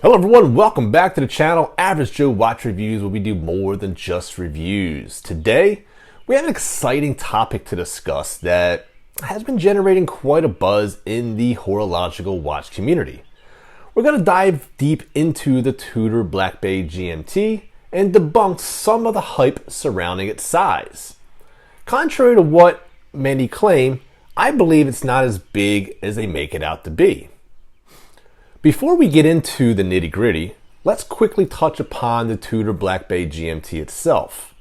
Hello everyone, welcome back to the channel, Average Joe Watch Reviews, where we do more than just reviews. Today, we have an exciting topic to discuss that has been generating quite a buzz in the horological watch community. We're going to dive deep into the Tudor Blackbay GMT and debunk some of the hype surrounding its size. Contrary to what many claim, I believe it's not as big as they make it out to be. Before we get into the nitty-gritty, let's quickly touch upon the Tudor Blackbay GMT itself.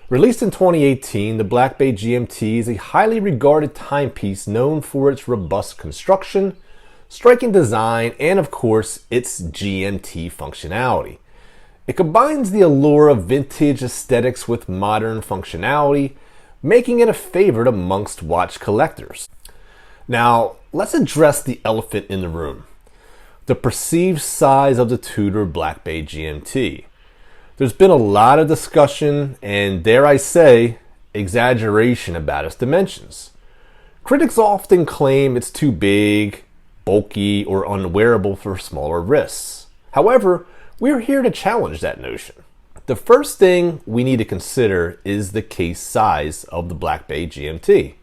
Released in 2018, the Blackbay GMT is a highly regarded timepiece known for its robust construction, striking design, and of course, its GMT functionality. It combines the allure of vintage aesthetics with modern functionality, making it a favorite amongst watch collectors. Now, let's address the elephant in the room: the perceived size of the Tudor Blackbay GMT. There's been a lot of discussion and, dare I say, exaggeration about its dimensions. Critics often claim it's too big, bulky, or unwearable for smaller wrists. However, we're here to challenge that notion. The first thing we need to consider is the case size of the Blackbay GMT.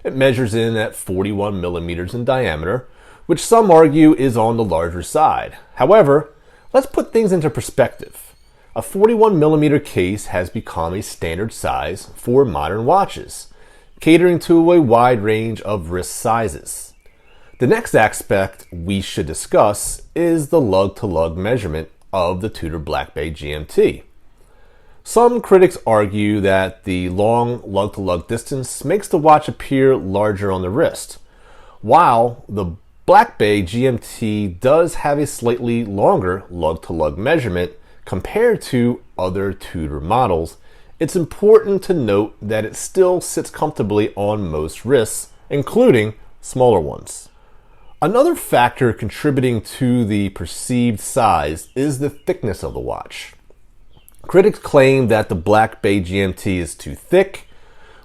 It measures in at 41 millimeters in diameter, which some argue is on the larger side. However, let's put things into perspective. A 41 millimeter case has become a standard size for modern watches, catering to a wide range of wrist sizes. The next aspect we should discuss is the lug-to-lug measurement of the Tudor Blackbay GMT. Some critics argue that the long lug-to-lug distance makes the watch appear larger on the wrist, while the Blackbay GMT does have a slightly longer lug-to-lug measurement compared to other Tudor models. It's important to note that it still sits comfortably on most wrists, including smaller ones. Another factor contributing to the perceived size is the thickness of the watch. Critics claim that the Blackbay GMT is too thick,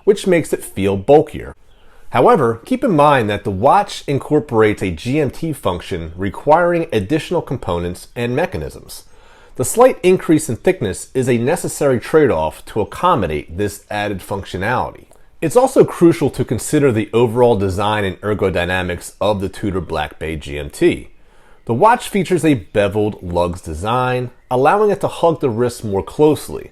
which makes it feel bulkier. However, keep in mind that the watch incorporates a GMT function requiring additional components and mechanisms. The slight increase in thickness is a necessary trade-off to accommodate this added functionality. It's also crucial to consider the overall design and ergodynamics of the Tudor Blackbay GMT. The watch features a beveled lugs design, allowing it to hug the wrist more closely.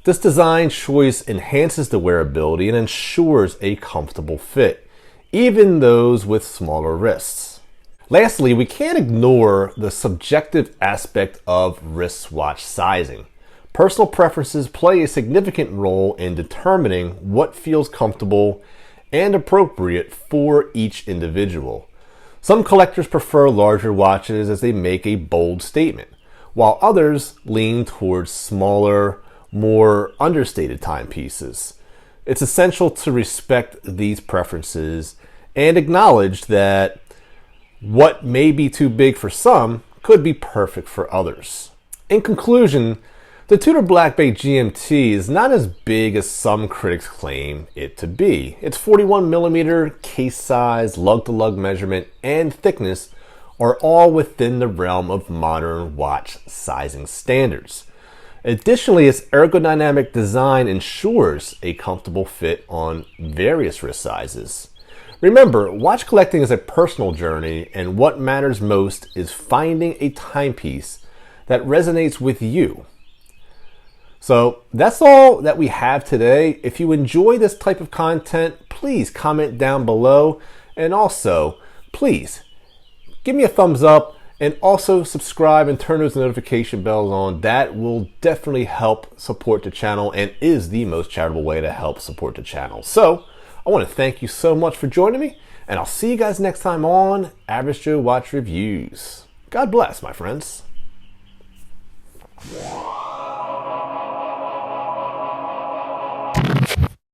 This design choice enhances the wearability and ensures a comfortable fit, even those with smaller wrists. Lastly, we can't ignore the subjective aspect of wristwatch sizing. Personal preferences play a significant role in determining what feels comfortable and appropriate for each individual. Some collectors prefer larger watches as they make a bold statement, while others lean towards smaller, more understated timepieces. It's essential to respect these preferences and acknowledge that what may be too big for some could be perfect for others. In conclusion, the Tudor Blackbay GMT is not as big as some critics claim it to be. Its 41 millimeter case size, lug-to-lug measurement, and thickness are all within the realm of modern watch sizing standards. Additionally, its ergodynamic design ensures a comfortable fit on various wrist sizes. Remember, watch collecting is a personal journey, and what matters most is finding a timepiece that resonates with you. So that's all that we have today. If you enjoy this type of content, please comment down below, and also please give me a thumbs up and also subscribe and turn those notification bells on. That will definitely help support the channel and is the most charitable way to help support the channel. So I want to thank you so much for joining me, and I'll see you guys next time on Average Joe Watch Reviews. God bless, my friends.